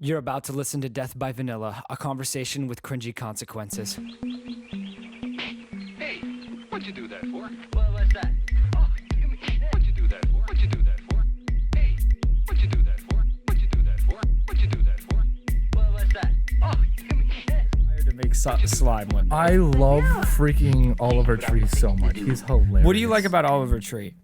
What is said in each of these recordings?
You're about to listen to Death by Vanilla, a conversation with cringy consequences. Hey, what'd you do that for? What's that? Oh, what'd you do that for? What'd you do that for? Hey, what'd you do that for? What'd you do that for? What'd you do that for? What's that? Oh, Hired to make slime one day. I love freaking Oliver Tree so much. He's hilarious. What do you like about Oliver Tree?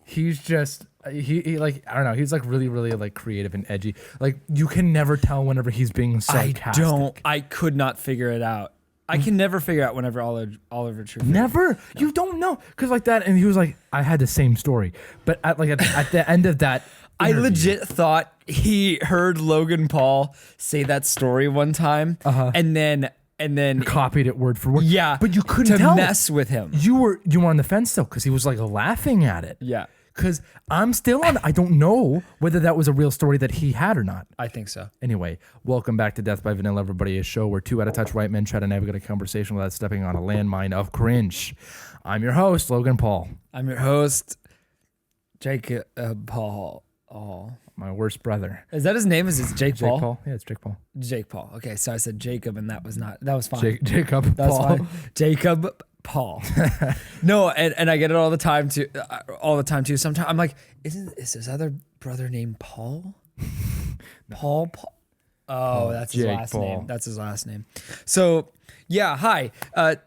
He's just he like, I don't know, he's like really like creative and edgy. Like you can never tell whenever he's being sarcastic. I could not figure it out. I can never figure out whenever Oliver Tree. Never. No. You don't know, cause like that, and he was like, I had the same story, but at the end of that, I interview, legit thought he heard Logan Paul say that story one time, and then copied it word for word. Yeah, but you couldn't tell. To mess with him. You were on the fence though, because he was like laughing at it. Yeah. Because I'm still on. I don't know whether that was a real story that he had or not. I think so. Anyway, welcome back to Death by Vanilla, everybody. A show where two out-of-touch white men try to navigate a conversation without stepping on a landmine of cringe. I'm your host, Logan Paul. I'm your host, Jake Paul. Oh. My worst brother. Is that his name? Is it Jake Paul? Jake Paul? Yeah, it's Jake Paul. Jake Paul. Okay, so I said Jacob, and that was fine. Jacob That was Paul. fine. Jacob Paul. No, and I get it all the time too. Sometimes I'm like, is his other brother named Paul? Paul. Oh, that's his Jake last Paul. name. That's his last name. So, yeah, hi. That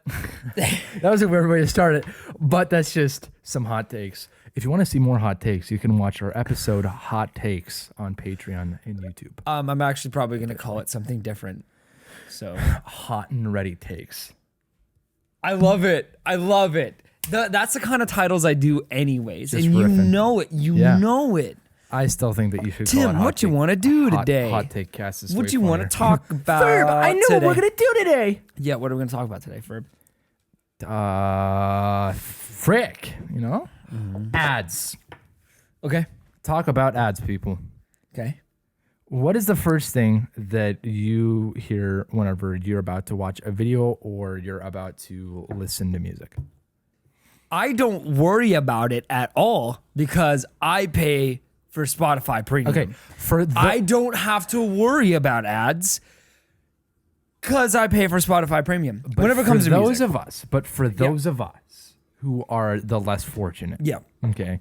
was a weird way to start it, but that's just some hot takes. If you want to see more hot takes, you can watch our episode Hot Takes on Patreon and YouTube. I'm actually probably going to call it something different. So, Hot and Ready Takes. I love it. That's the kind of titles I do anyways. Just and you riffing. know it. You know it. I still think that you should call it Tim, Hot what you Take- want to do Hot- today? Hot Take Cast is What way you want to funner. talk about Ferb, I know today? what we're going to do today. Yeah, what are we going to talk about today, Ferb? Frick, you know? Ads. Okay. Talk about ads, people. Okay. What is the first thing that you hear whenever you're about to watch a video or you're about to listen to music? I don't worry about it at all because I pay for Spotify Premium. Okay. I don't have to worry about ads because I pay for Spotify Premium. Whenever it comes to those music. of us, but for those of us who are the less fortunate, Yeah. okay,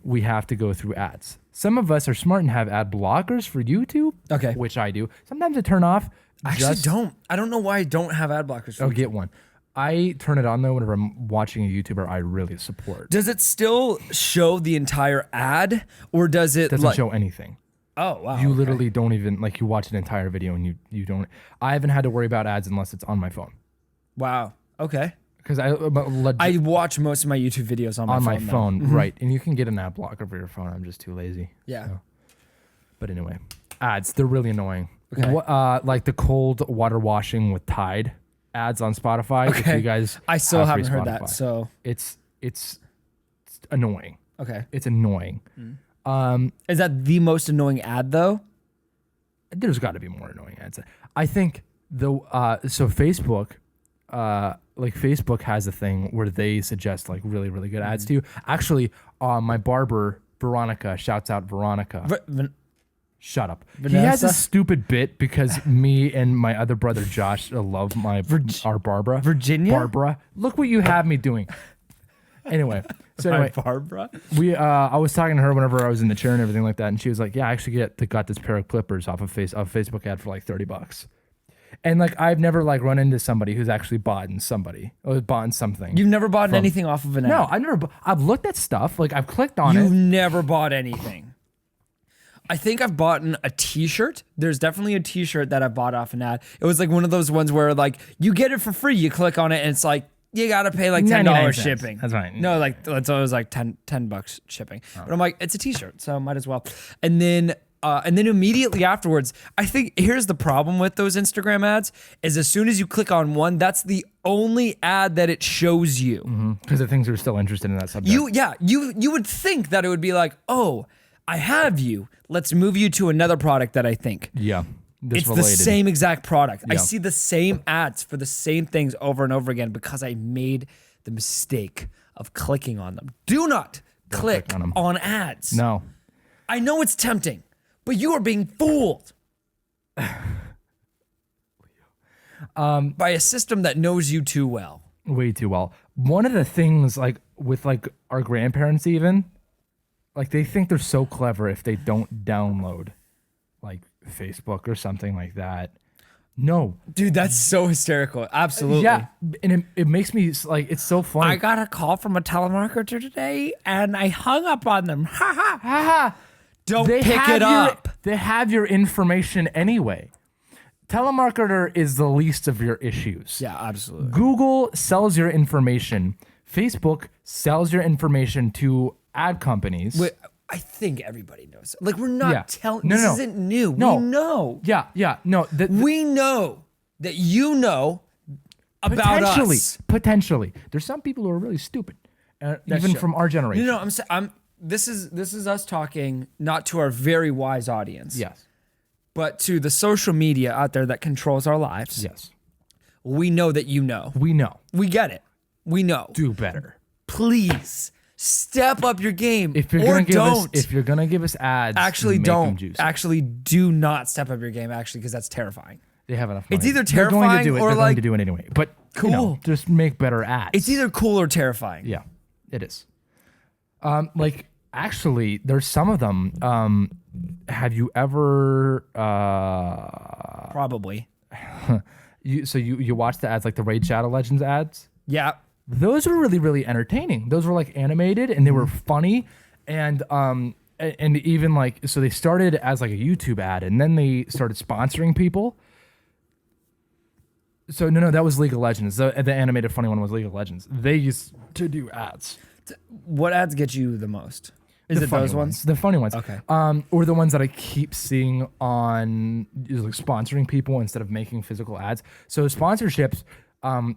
we have to go through ads. Some of us are smart and have ad blockers for YouTube, Okay. which I do. Sometimes I turn off. I actually don't. I don't know why I don't have ad blockers. I'll get one. I turn it on though whenever I'm watching a YouTuber I really support. Does it still show the entire ad or does it Doesn't show anything. Oh, wow. You literally don't even, like, you watch an entire video and you don't. I haven't had to worry about ads unless it's on my phone. Wow. Okay. Because I watch most of my YouTube videos on my phone. Though. Right. And you can get an ad blocker for your phone. I'm just too lazy. Yeah. So. But anyway, ads, they're really annoying. Okay. Like the cold water washing with Tide ads on Spotify. Okay. If you guys I still have free haven't heard that. Spotify. So It's annoying. okay. It's annoying. Is that the most annoying ad though? There's got to be more annoying ads. I think so Facebook, like Facebook has a thing where they suggest like really, really good ads to you. Actually, my barber, Veronica, shouts out Veronica. Shut up. Vanessa? He has a stupid bit because me and my other brother Josh love our Barbara. Virginia? Barbara. Look what you have me doing. Anyway. So anyway, Barbara. I was talking to her whenever I was in the chair and everything like that, and she was like, "Yeah, I actually got this pair of clippers off of Facebook ad for like $30." And like I've never like run into somebody who's actually bought something. You've never bought anything off of an ad? No, I've looked at stuff, like I've clicked on You've it. never bought anything. I think I've bought a t-shirt. There's definitely a t-shirt that I bought off an ad. It was like one of those ones where like you get it for free. You click on it and it's like, you got to pay like $10 $0.99. shipping. That's right. No, like it's always like $10 shipping. But I'm like, it's a t-shirt, so might as well. And then immediately afterwards, I think here's the problem with those Instagram ads is as soon as you click on one, that's the only ad that it shows you. Because the things are still interested in that subject. You would think that it would be like, oh, I have you. Let's move you to another product that I think. Yeah. It's the same exact product. I Yeah. see the same ads for the same things over and over again because I made the mistake of clicking on them. Do not click click on them. on ads. No. I know it's tempting, But you are being fooled by a system that knows you too well. Way too well. One of the things, like with like our grandparents, even like they think they're so clever if they don't download like Facebook or something like that. No, Dude, that's so hysterical. Absolutely. yeah, and it makes me like it's so funny. I got a call from a telemarketer today and I hung up on them. Ha ha. Haha. Don't They pick have it up. They have your information anyway. Telemarketer is the least of your issues. Yeah, absolutely. Google sells your information. Facebook sells your information to ad companies. Wait, I think everybody knows. Like, we're not Yeah. telling. No, This no. isn't new. No. We know. Yeah, no. We know that you know about us. Potentially. There's some people who are really stupid, even true. from our generation. No, I'm. This is us talking not to our very wise audience. Yes. But to the social media out there that controls our lives. Yes. We know that you know. We know. We get it. We know. Do better. Please step up your game. If you're or gonna give don't. us, if you're gonna give us ads, Actually, make 'em don't. juicy. Actually, do not step up your game. Actually, because that's terrifying. They have enough money. It's either They're going terrifying to do it. or They're like going to do it anyway. But you know, cool. just make better ads. It's either cool or terrifying. Yeah, it is. Like actually, there's some of them. Have you ever Probably. you watch the ads like the Raid Shadow Legends ads? Yeah. Those were really, really entertaining. Those were like animated and they were funny. And even like, so they started as like a YouTube ad and then they started sponsoring people. So no, that was League of Legends. The animated funny one was League of Legends. They used to do ads. What ads get you the most? Is it funny those ones? The funny ones. Okay. Or the ones that I keep seeing on like sponsoring people instead of making physical ads. So sponsorships,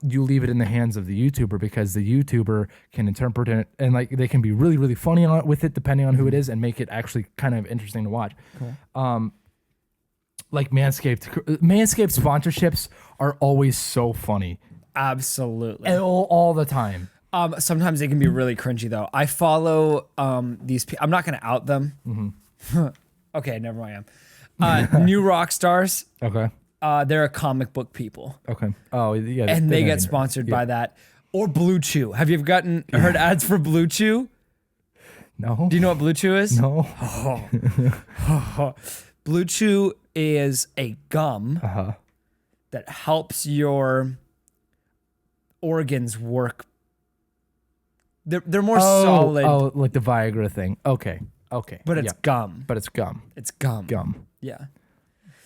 you leave it in the hands of the YouTuber because the YouTuber can interpret it and like they can be really, really funny with it depending on who it is and make it actually kind of interesting to watch. Cool. Like Manscaped sponsorships are always so funny. Absolutely. All the time. Sometimes they can be really cringy though. I follow these people. I'm not going to out them. Mm-hmm. Okay, never mind. New rock stars. Okay. They're a comic book people. Okay. Oh yeah. And they get sponsored by that. Or Blue Chew. Have you ever heard ads for Blue Chew? No. Do you know what Blue Chew is? No. Blue Chew is a gum that helps your organs work. They're more solid. Oh, like the Viagra thing. Okay. But it's gum. But it's gum. It's gum. Gum. Yeah.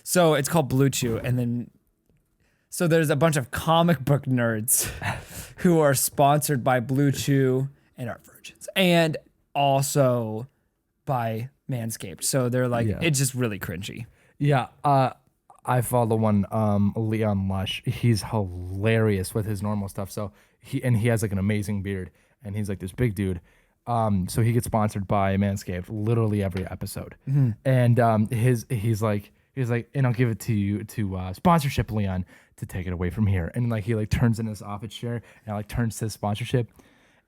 So it's called Blue Chew. And then, so there's a bunch of comic book nerds who are sponsored by Blue Chew and are virgins. And also by Manscaped. So they're like, it's just really cringy. Yeah. I follow one, Leon Lush. He's hilarious with his normal stuff. So he has like an amazing beard and he's like this big dude. So he gets sponsored by Manscaped literally every episode. Mm-hmm. And he's like, and I'll give it to you to sponsorship Leon to take it away from here. And like he like turns in his office chair and like turns to sponsorship.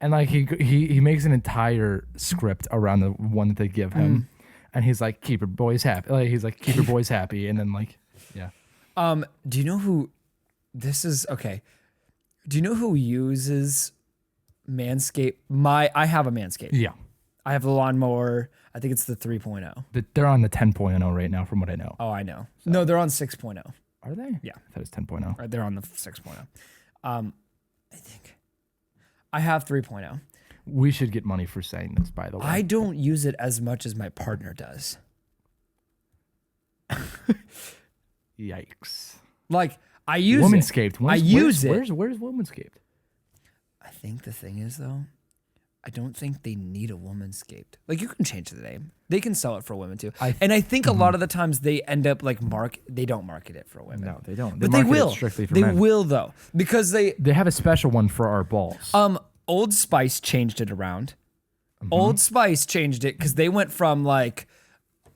And like he makes an entire script around the one that they give him. And he's like, keep your boys happy. Like he's like, keep your boys happy. And then like, yeah. Do you know who this is? Okay. Do you know who uses Manscaped? I have a Manscaped. Yeah. I have the lawnmower. I think it's the 3.0. They're on the 10.0 right now from what I know. Oh, I know. So. No, they're on 6.0. Are they? Yeah. I thought it was 10.0. Right, they're on the 6.0. I think. I have 3.0. We should get money for saying this, by the way. I don't use it as much as my partner does. Yikes. Like, I use Womanscaped. it. I use it. Where's Womanscaped? I think the thing is, though, I don't think they need a Womanscaped. Like, you can change the name. They can sell it for women, too. And I think a lot of the times they end up, like, they don't market it for women. No, they don't. But they will. Strictly for they men. will, though. Because they have a special one for our balls. Old Spice changed it around. Old Spice changed it because they went from like,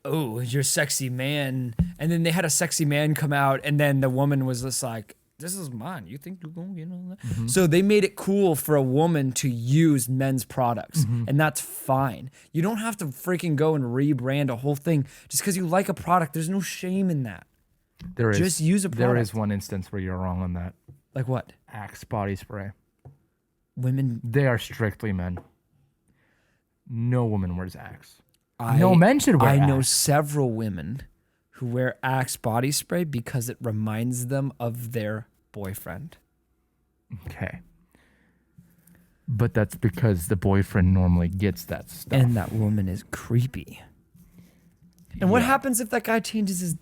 oh, you're a sexy man. And then they had a sexy man come out and then the woman was just like, this is mine. You think you're going to get all that? So they made it cool for a woman to use men's products, and that's fine. You don't have to freaking go and rebrand a whole thing just because you like a product. There's no shame in that. There is. Just use a product. There is one instance where you're wrong on that. Like what? Axe body spray. Women. They are strictly men. No woman wears Axe. No men should wear I Axe. know several women who wear Axe body spray because it reminds them of their boyfriend. Okay. But that's because the boyfriend normally gets that stuff. And that woman is creepy. And what happens if that guy changes his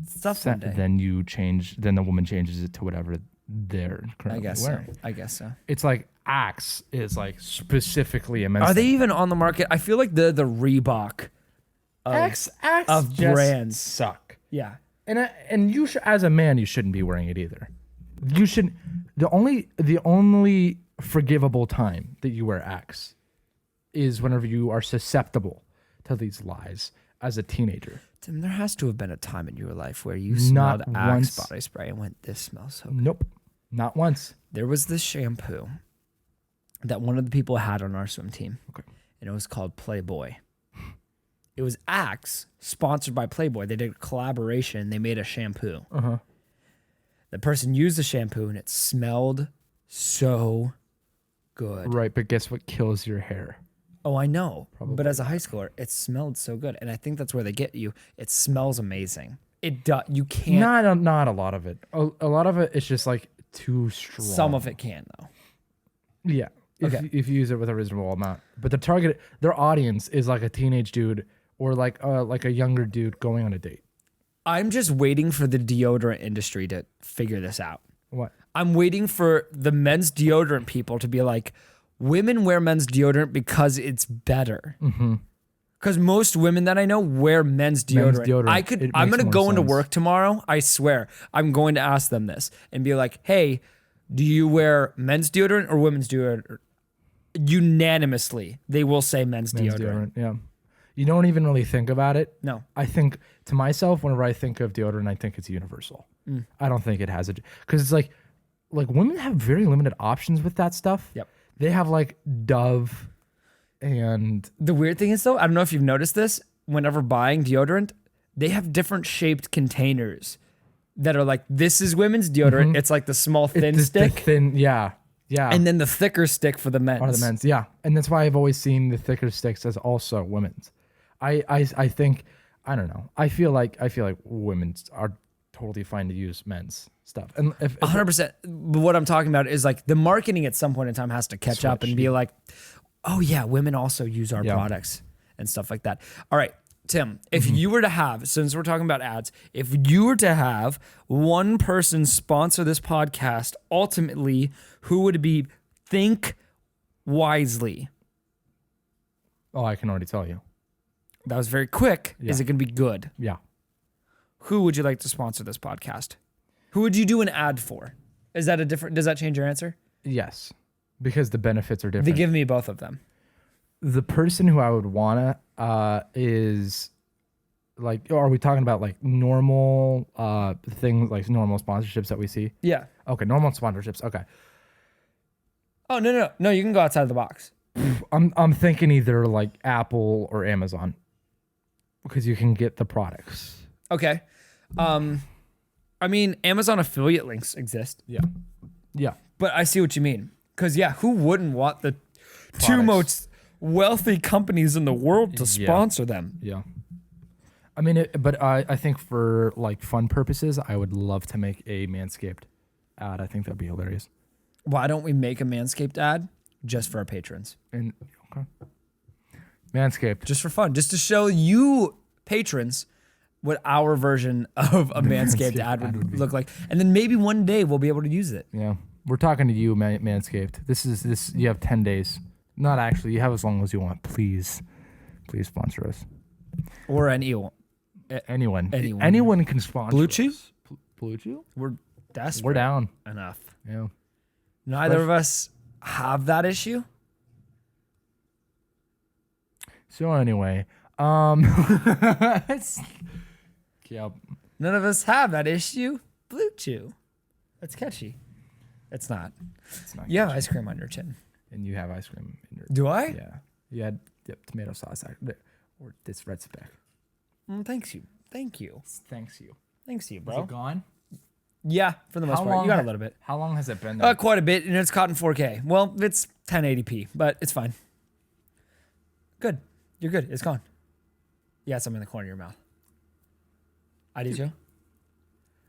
stuff one day? Then the woman changes it to whatever they're currently wearing. I guess so. It's like Axe is like specifically a men's Are they thing. even on the market? I feel like the Reebok Axe of just brands. suck. Yeah. And you as a man, you shouldn't be wearing it either. You should. The only forgivable time that you wear Axe is whenever you are susceptible to these lies as a teenager. Tim, there has to have been a time in your life where you smelled Not Axe once. body spray and went, "This smells so good." Nope, not once. There was this shampoo that one of the people had on our swim team, and it was called Playboy. It was Axe, sponsored by Playboy. They did a collaboration. They made a shampoo. The person used the shampoo, and it smelled so good. Right, but guess what kills your hair? Oh, I know. But as a high schooler, it smelled so good, and I think that's where they get you. It smells amazing. It does. You can't. Not a lot of it. A lot of it is just like too strong. Some of it can though. Yeah. Okay. If you use it with a reasonable amount. But their audience is like a teenage dude or like a younger dude going on a date. I'm just waiting for the deodorant industry to figure this out. What? I'm waiting for the men's deodorant people to be like, women wear men's deodorant because it's better. Because most women that I know wear men's deodorant. I'm gonna go into work tomorrow. I swear, I'm going to ask them this and be like, "Hey, do you wear men's deodorant or women's deodorant?" Unanimously, they will say men's deodorant. Yeah. You don't even really think about it. No. I think to myself, whenever I think of deodorant, I think it's universal. I don't think it has it because it's like women have very limited options with that stuff. Yep. They have like Dove and The weird thing is though, I don't know if you've noticed this. Whenever buying deodorant, they have different shaped containers that are like, this is women's deodorant. It's like the small thin stick. Yeah. And then the thicker stick for the men's. Are the men's, yeah. And that's why I've always seen the thicker sticks as also women's. I think, I don't know. I feel like women are totally fine to use men's stuff. And if 100%. But what I'm talking about is like the marketing at some point in time has to catch up and be like, oh yeah, women also use our products and stuff like that. All right, Tim, if you were to have, since we're talking about ads, if you were to have one person sponsor this podcast, ultimately, who would it be? Think wisely. Oh, I can already tell you. That was very quick. Yeah. Is it going to be good? Yeah. Who would you like to sponsor this podcast? Who would you do an ad for? Is that does that change your answer? Yes. Because the benefits are different. They give me both of them. The person who I would wanna is like, are we talking about like normal things, like normal sponsorships that we see? Yeah. Okay, normal sponsorships. Okay. Oh, no, you can go outside the box. I'm thinking either like Apple or Amazon because you can get the products. Okay. I mean, Amazon affiliate links exist. Yeah. But I see what you mean. Because, yeah, who wouldn't want the two most wealthy companies in the world to sponsor them? Yeah. I mean, but I think for like fun purposes, I would love to make a Manscaped ad. I think that'd be hilarious. Why don't we make a Manscaped ad just for our patrons? And okay. Manscaped. Just for fun. Just to show you patrons what our version of a Manscaped ad would look like. And then maybe one day we'll be able to use it. Yeah. We're talking to you, Manscaped. This. You have 10 days. Not actually. You have as long as you want. Please sponsor us. Or anyone. Anyone can sponsor Blue Chew? us. Blue Chew? We're desperate. We're down. Enough. Yeah. Neither of us have that issue. So anyway, yep. None of us have that issue. Blue Chew. It's catchy. It's not. It's not. You have ice cream on your chin. And you have ice cream in your. Do I? Yeah. You had tomato sauce or this red speck. Thanks you. Thank you. Thanks you. Thanks you, Is bro. it gone? Yeah, for the most part. You got a little bit. How long has it been there? Quite a bit, and it's caught in 4K. Well, it's 1080p, but it's fine. Good. You're good. It's gone. You had something in the corner of your mouth. I did you?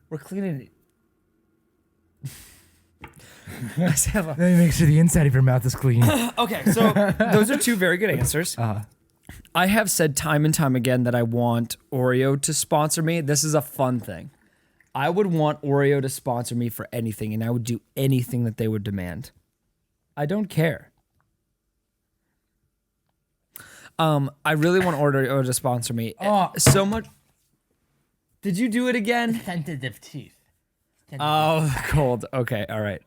We're cleaning it. Let me make sure the inside of your mouth is clean. Okay, so those are two very good answers. I have said time and time again that I want Oreo to sponsor me. This is a fun thing. I would want Oreo to sponsor me for anything, and I would do anything that they would demand. I don't care. I really want Oreo to sponsor me. So much. Did you do it again? Tentative teeth. Oh, cold. Okay. All right.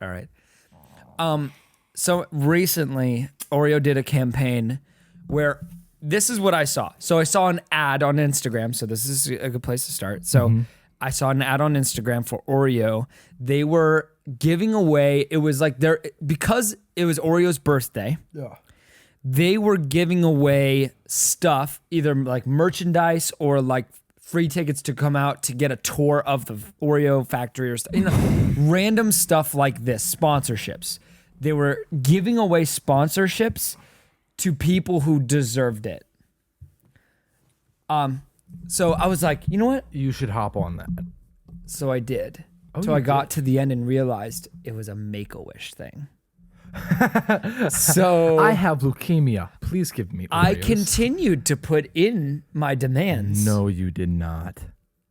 So recently, Oreo did a campaign where this is what I saw. So I saw an ad on Instagram. So this is a good place to start. So I saw an ad on Instagram for Oreo. They were giving away, it was like because it was Oreo's birthday. Yeah. They were giving away stuff, either like merchandise or like free tickets to come out to get a tour of the Oreo factory or random stuff like this, sponsorships. They were giving away sponsorships to people who deserved it. So I was like, you know what? You should hop on that. So I did. Oh, so you I got did? to the end and realized it was a Make-A-Wish thing. So I have leukemia. Please give me Oreos. I continued to put in my demands. No, you did not.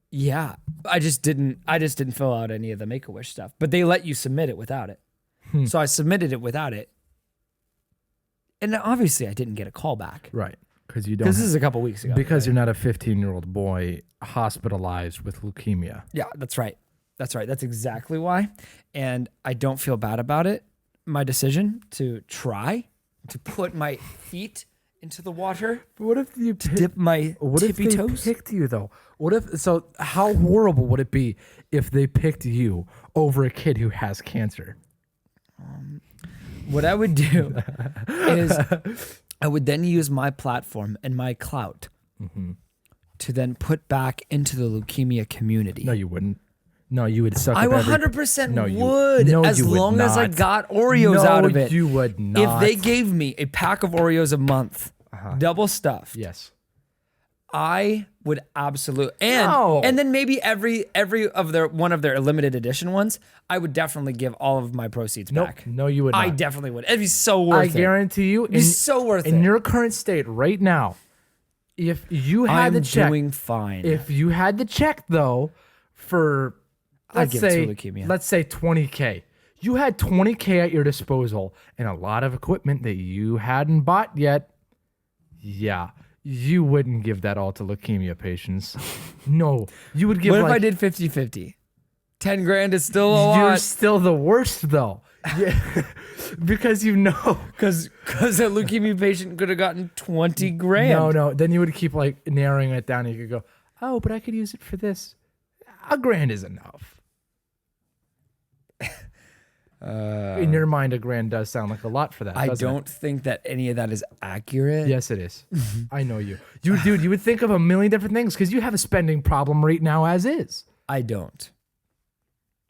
Yeah, I just didn't fill out any of the Make-A-Wish stuff, but they let you submit it without it. So I submitted it without it. And obviously I didn't get a call back. Right. Because you don't. Because this is a couple weeks ago. Because you're not a 15-year-old boy hospitalized with leukemia. Yeah, that's right. That's right. That's exactly why. And I don't feel bad about it. My decision to try to put my feet into the water. But what if you Dip my tippy toes. picked you though? What if so? How horrible would it be if they picked you over a kid who has cancer? What I would do is I would then use my platform and my clout to then put back into the leukemia community. No, you wouldn't. No, you would suck. I up every- 100% No, you- would, no, as you would long as I not. got Oreos No, out of it. you would not. If they gave me a pack of Oreos a month, double stuffed, Yes. I would absolutely No. and then maybe every of their one of their limited edition ones, I would definitely give all of my proceeds Nope. back. No, you would not. I definitely would. It'd be so worth I it. guarantee you. It'd be so worth it. In your current state right now, if you had I'm the check, doing fine. if you had the check though, for I'd let's give it say to leukemia. let's say 20K, you had 20K at your disposal and a lot of equipment that you hadn't bought yet. Yeah, you wouldn't give that all to leukemia patients. No, you would give. What if like, I did 50-50? 10 grand is still a You're lot. still the worst though. Yeah, because you know. Because a leukemia patient could have gotten 20 grand. No. Then you would keep like narrowing it down. And you could go, oh, but I could use it for this. $1,000 is enough. In your mind, $1,000 does sound like a lot for that. I doesn't don't think that any of that is accurate. It? Yes, it is. I know you. Dude, you would think of a million different things because you have a spending problem right now as is. I don't.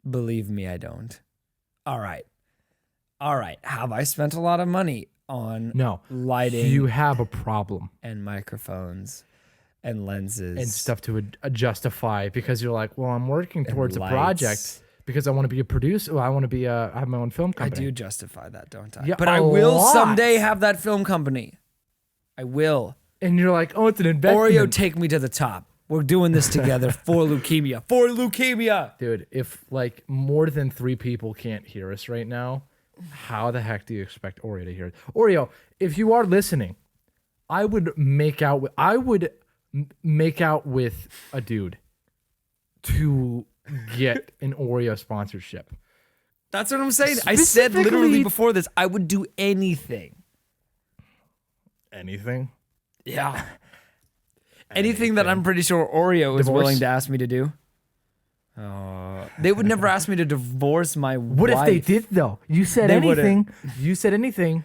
Believe me, I don't. All right. Have I spent a lot of money on No. lighting You have a problem and microphones and lenses and stuff to justify because you're like, well, I'm working towards a lights. project because I want to be a producer. Well, I want to be I have my own film I company. do justify that, don't I? Yeah, but I a will lot. someday have that film company. I will. And you're like, oh, it's an investment. Oreo, take me to the top. We're doing this together for leukemia. For leukemia. Dude, if like more than 3 people can't hear us right now, how the heck do you expect Oreo to hear it? Oreo, if you are listening, I would make out with a dude to get an Oreo sponsorship. That's what I'm saying. I said literally Specifically- before this, I would do anything. Anything? Yeah. Anything that I'm pretty sure Oreo is Divorce? willing to ask me to do. They would never ask me to divorce my What wife. if they did though? You said They anything. You said anything.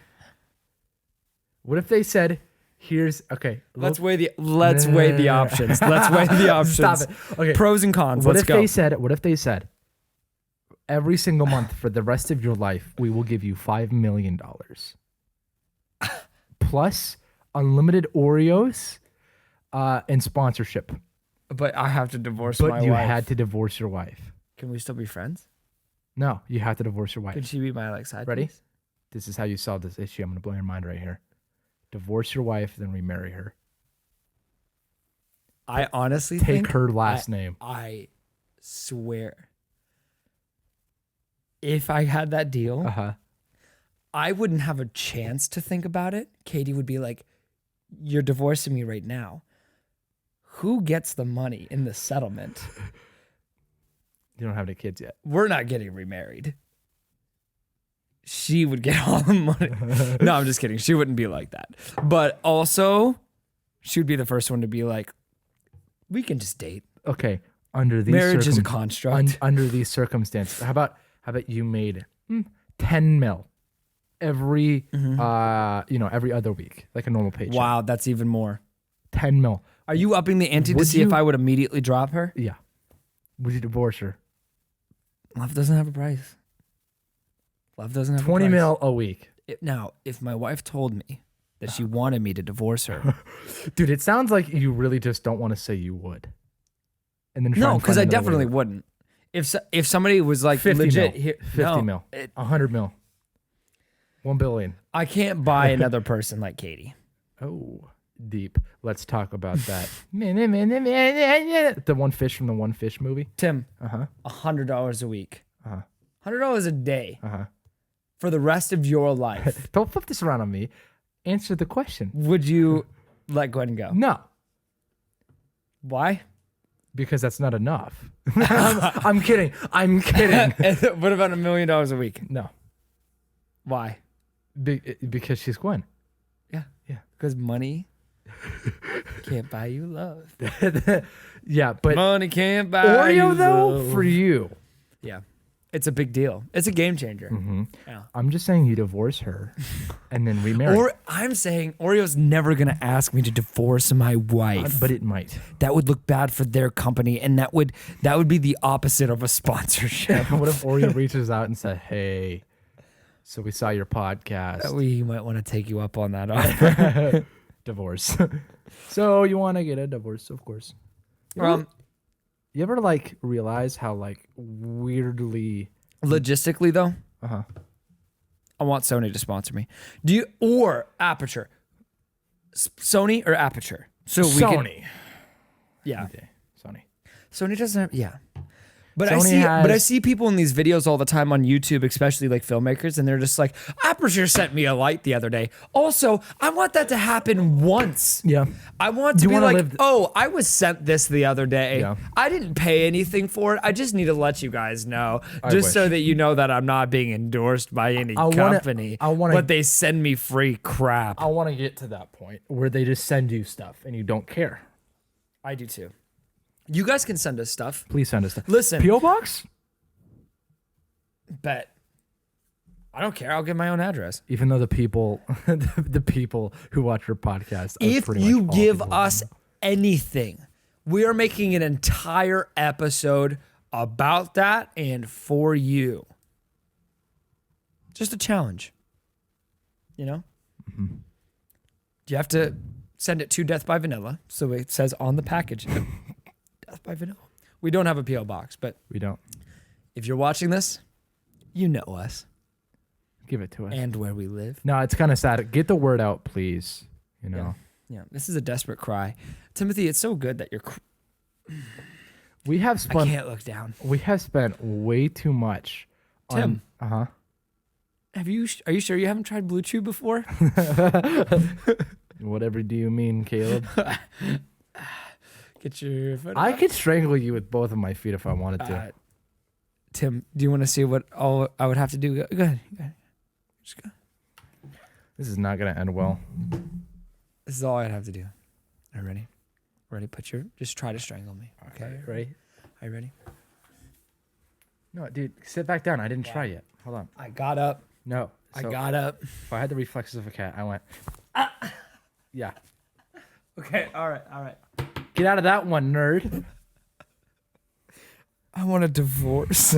What if they said, "Here's okay." Let's weigh the options. Let's weigh the options. Stop it. Okay. Pros and cons. What Let's if go. they said? What if they said? Every single month for the rest of your life, we will give you $5 million plus unlimited Oreos and sponsorship. But I have to divorce But my you wife. had to divorce your wife. Can we still be friends? No, you have to divorce your Could wife. she be my side Ready? piece? This is how you solve this issue. I'm gonna blow your mind right here. Divorce your wife, then remarry her. I honestly Take think her last name. I swear, if I had that deal, I wouldn't have a chance to think about it. Katie would be like, "You're divorcing me right now. Who gets the money in the settlement? You don't have any kids yet. We're not getting remarried." She would get all the money. No, I'm just kidding. She wouldn't be like that. But also, she would be the first one to be like, "We can just date. Okay. Under these Marriage is a construct." under these circumstances, how about you made 10 mil every every other week, like a normal paycheck. Wow, that's even more. 10 mil. Are you upping the ante to Would see if you- I would immediately drop her? Yeah. Would you divorce her? Love doesn't have a price. Love doesn't have 20 a price. mil a week. Now, if my wife told me that she wanted me to divorce her, Dude, it sounds like you really just don't want to say you would. And then try no, and because find I another definitely way. wouldn't. If somebody was like 50 legit mil. here, 50 no, mil. 100 mil. 1 billion. I can't buy another person like Katie. Oh, deep. Let's talk about that. The one fish from the One Fish movie. Tim, Uh-huh. $100 a week, Uh-huh. $100 a day Uh-huh. for the rest of your life. Don't flip this around on me. Answer the question. Would you let Gwen go? No, Why? because that's not enough. I'm kidding. I'm kidding. What about $1 million a week? No, Why? because she's Gwen. Yeah. Yeah. Because money can't buy you love. Yeah, but Money can't buy you Oreo though, love. for you. Yeah. It's a big deal. It's a game changer. Yeah. I'm just saying you divorce her and then remarry. Or I'm saying Oreo's never going to ask me to divorce my wife. But it might. That would look bad for their company, and that would be the opposite of a sponsorship. What if Oreo reaches out and said, "Hey, so we saw your podcast. We might want to take you up on that offer. Divorce." So you want to get a divorce, of course. You ever like realize how like weirdly Logistically, though, Uh-huh. I want Sony to sponsor me. Do you or Aperture? Sony or Aperture? So we can, Sony. yeah. Okay, Sony. Sony doesn't have, yeah. But Sony I has- see people in these videos all the time on YouTube, especially like filmmakers, and they're just like, Aperture sent me a light the other day. Also, I want that to happen once. Yeah. I want to You be wanna like, live- oh, I was sent this the other day. Yeah. I didn't pay anything for it. I just need to let you guys know, I just so wish. that you know that I'm not being endorsed by any company. I wanna- but they send me free crap. I want to get to that point where they just send you stuff and you don't care. I do too. You guys can send us stuff. Please send us stuff. Listen. PO box? Bet. I don't care. I'll give my own address. Even though the people, the people who watch your podcast, are If pretty you much all give people. us anything, we are making an entire episode about that and for you. Just a challenge. You know? Mm-hmm. You have to send it to Death by Vanilla. So it says on the package, Death by Vanilla. We don't have a P.O. box, but we don't if you're watching this, you know us give it to us. and where we live. No, it's kind of sad. Get the word out, please. You know, Yeah, this is a desperate cry. Timothy, it's so good that you're... we have I spent can't look down. we have spent way too much. Tim. On, Are you sure you haven't tried Blue Chew before? Whatever do you mean, Caleb? Get your foot I up. could strangle you with both of my feet if I wanted to. Tim, do you want to see what all I would have to do? Go ahead. Just go. This is not gonna end well. This is all I'd have to do. Are you ready? Ready? Just try to strangle me. Okay. Ready? Are you ready? No, dude, sit back down. I didn't try yet. Hold on. I got up. No. I So got up. If I had the reflexes of a cat, I went. Yeah. Okay. All right. Get out of that one, nerd. I want a divorce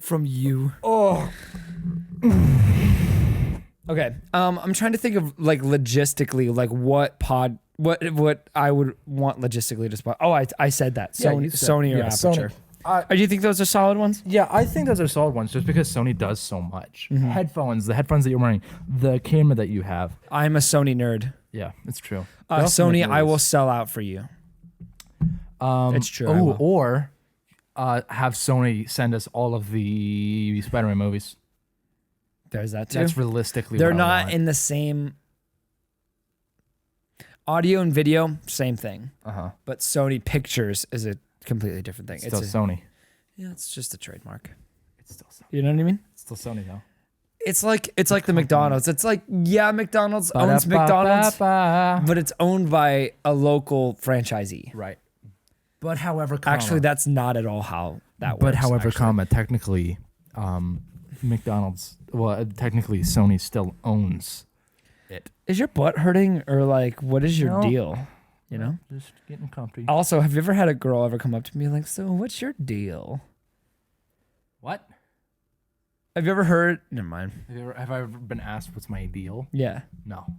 from you. Oh. Okay. I'm trying to think of like logistically, like what I would want logistically to spot. Oh, I said that. Yeah, Sony, you said- Sony or yeah, Aperture. Sony. Do you think those are solid ones? Yeah, I think those are solid ones just because Sony does so much. Headphones, the headphones that you're wearing, the camera that you have. I'm a Sony nerd. Yeah, it's true. They also Sony, make I will movies. sell out for you. It's true. I Oh, will. or have Sony send us all of the Spider-Man movies. There's that too. That's realistically They're what I not want. in the same audio and video, same thing. But Sony Pictures is a completely different thing. Still Sony. Yeah, it's just a trademark. It's still Sony. You know what I mean? It's still Sony though. It's like the McDonald's. It's like, yeah, McDonald's owns McDonald's, but it's owned by a local franchisee. Right. But however, comma, Actually, that's not at all how that works. but however, actually. comma, technically, McDonald's. Well, technically, Sony still owns it. Is your butt hurting or like what is your No. deal? You know? Just getting comfy. Also, have you ever had a girl ever come up to me like, so what's your deal? What? Have you ever heard? Never mind. Have I ever been asked what's my deal? Yeah. No, By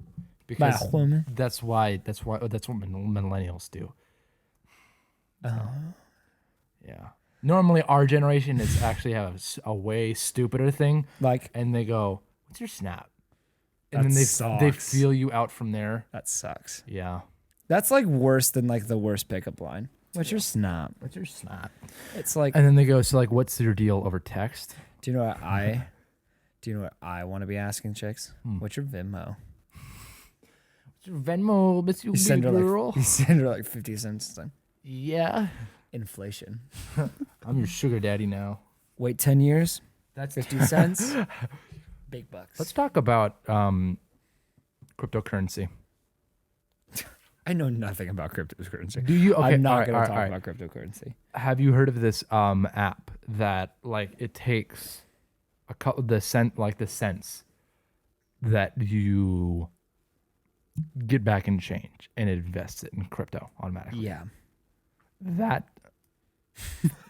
because a woman. that's what millennials do. Oh. Yeah. Normally, our generation is actually a way stupider thing, Like, and they go, "What's your snap?" And That then they sucks. feel you out from there. that sucks. Yeah. That's like worse than like the worst pickup line. What's your snap? What's your snap? It's like, And then they go, "So like, what's your deal over text?" do you know what I want to be asking chicks? What's your Venmo? What's your Venmo, Miss you You send her girl? like 50 cents. Then. Yeah. Inflation. I'm your sugar daddy now. Wait 10 years, That's 50 cents, big bucks. Let's talk about cryptocurrency. I know nothing about cryptocurrency. Do you? Okay, I'm not alright, going to alright, talk alright. about cryptocurrency. Have you heard of this app that like it takes the cents that you get back in change and it invests it in crypto automatically? Yeah.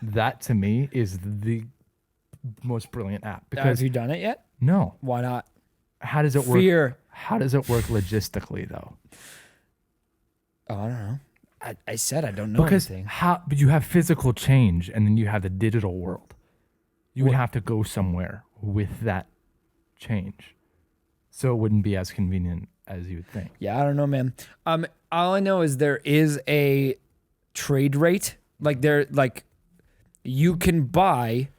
That to me is the most brilliant app Have because you done it yet? no, Why not? how does it work? Fear. How does it work logistically though? Oh, I don't know. I said I don't know Because anything. but you have physical change and then you have the digital world. You would have to go somewhere with that change. So it wouldn't be as convenient as you would think. Yeah, I don't know, man. All I know is there is a trade rate. Like you can buy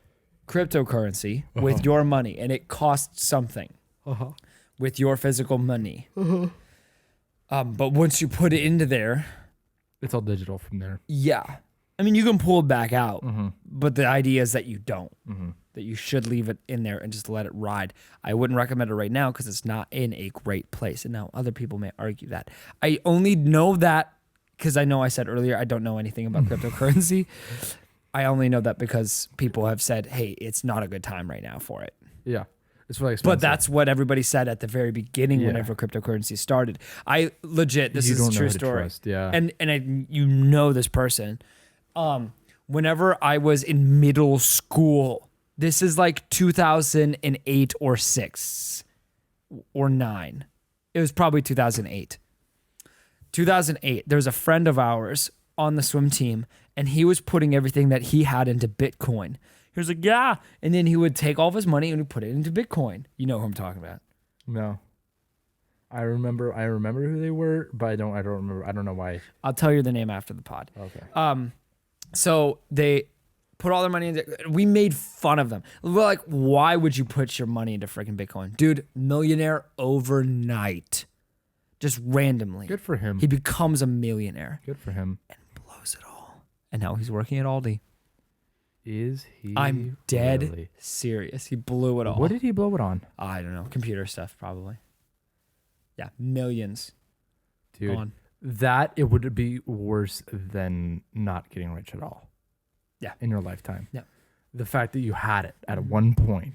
cryptocurrency with your money, and it costs something with your physical money. But once you put it into there, It's all digital from there. yeah. I mean, you can pull it back out, but the idea is that you don't. That you should leave it in there and just let it ride. I wouldn't recommend it right now because it's not in a great place. And now other people may argue that. I only know that because I know I said earlier I don't know anything about cryptocurrency. I only know that because people have said, hey, it's not a good time right now for it. Yeah. It's really expensive. But that's what everybody said at the very beginning Yeah. whenever cryptocurrency started. I legit, this You is don't a know true who to story. trust, yeah. And you know this person. Whenever I was in middle school, this is like 2008 or 6 or 9. It was probably 2008. 2008, there was a friend of ours on the swim team, and he was putting everything that he had into Bitcoin. He was like, yeah. And then he would take all of his money and he'd put it into Bitcoin. You know who I'm talking about. No. I remember who they were, but I don't remember. I don't know why. I'll tell you the name after the pod. Okay. So they put all their money into. We made fun of them. We're like, why would you put your money into freaking Bitcoin, dude? Millionaire overnight, just randomly. Good for him. He becomes a millionaire Good for him. and blows it all. And now he's working at Aldi. Is he? I'm dead really? serious. He blew it all. What did he blow it on? I don't know. Computer stuff, probably. Yeah, millions. Dude, Gone. that it would be worse than not getting rich at all. Yeah. In your lifetime. Yeah. the fact that you had it at one point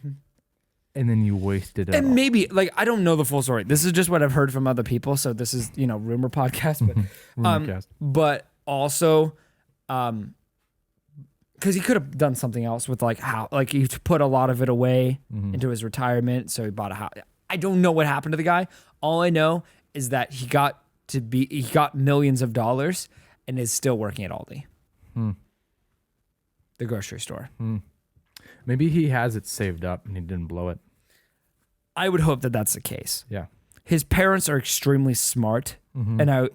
and then you wasted it. And all. maybe, like, I don't know the full story. This is just what I've heard from other people. So this is, rumor podcast. But, Rumorcast. but also, because he could have done something else with he put a lot of it away into his retirement. So he bought a house. I don't know what happened to the guy. All I know is that he got millions of dollars and is still working at Aldi, the grocery store. Maybe he has it saved up and he didn't blow it. I would hope that that's the case. Yeah. His parents are extremely smart, and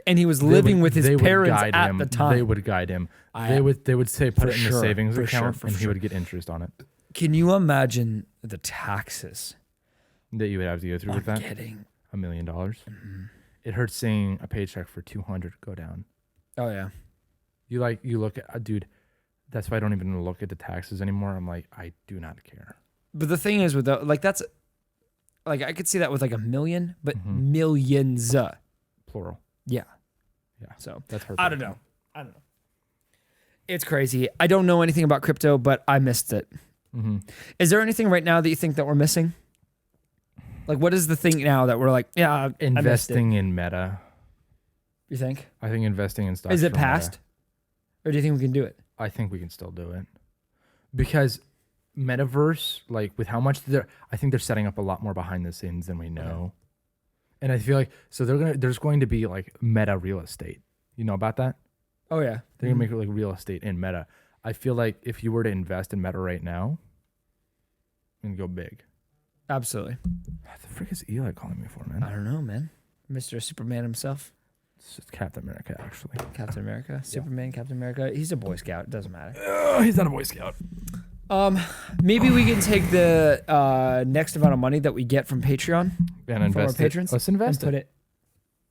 and he was living with his parents at the time. They would guide him. They would say put it in the savings account, and he would get interest on it. Can you imagine the taxes That you would have to go through with that? getting? $1 million. It hurts seeing a paycheck for 200 go down. Oh yeah. You look at dude. That's why I don't even look at the taxes anymore. I'm like, I do not care. But the thing is with that's like I could see that with like $1 million, but millions. Plural. Yeah. Yeah. So That's hurt. I don't know. It's crazy. I don't know anything about crypto, but I missed it. Is there anything right now that you think that we're missing? Like, what is the thing now that we're like, yeah, Investing in Meta. You think? I think investing in stocks. Is it for Meta, past? Or do you think we can do it? I think we can still do it. Because Metaverse, like with how much I think they're setting up a lot more behind the scenes than we know. And I feel like there's going to be like Meta real estate. You know about that? Oh yeah. They're gonna make it like real estate in Meta. I feel like if you were to invest in Meta right now, you can go big. Absolutely. What the frick is Eli calling me for, I man? don't know, man. Mr. Superman himself. It's just Captain America, actually. Captain America. Superman, Captain America. He's a Boy Scout. It doesn't matter. He's not a Boy Scout. Maybe we can take the next amount of money that we get from Patreon And from our invest patrons. Let's invest and put it. it.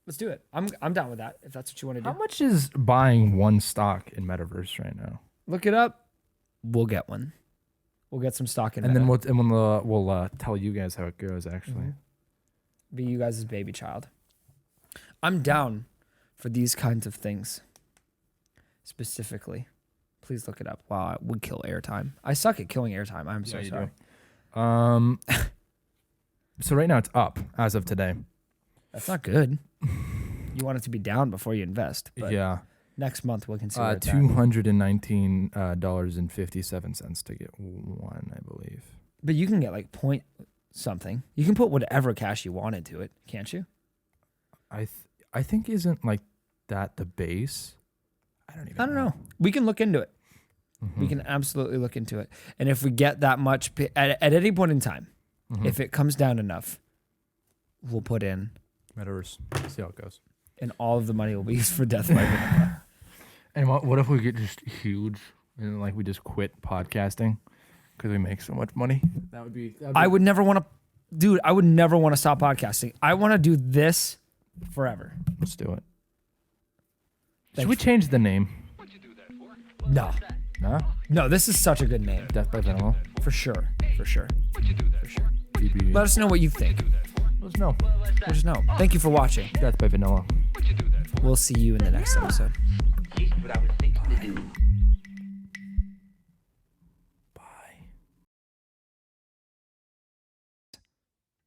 Let's do it. I'm down with that if that's what you want to do. How much is buying one stock in Metaverse right now? Look it up. We'll get one. We'll get some stock in And Meta. then we'll tell you guys how it goes. Actually, Be you guys' baby child. I'm down for these kinds of things. Specifically, please look it up. Wow, it would kill airtime. I suck at killing airtime. I'm so you sorry. do. So right now it's up as of today. That's not good. You want it to be down before you invest. But Yeah, next month we can see where it's at. $219.57 to get one, I believe. But you can get like point something. You can put whatever cash you want into it, can't you? I think isn't like that the base. I don't know. We can look into it. We can absolutely look into it. And if we get that much at any point in time, if it comes down enough, we'll put in. Metaverse. See how it goes. And all of the money will be used for Death by Vanilla. And what if we get just huge and like we just quit podcasting because we make so much money? That would be. I would never want to, dude. I would never want to stop podcasting. I want to do this forever. Let's do it. Should we change the name? No, no. This is such a good name. Death by Vanilla. For sure. BB. Let us know what you think. Let us know. Let us know. Thank you for watching. Death by Vanilla. We'll see you in the next episode.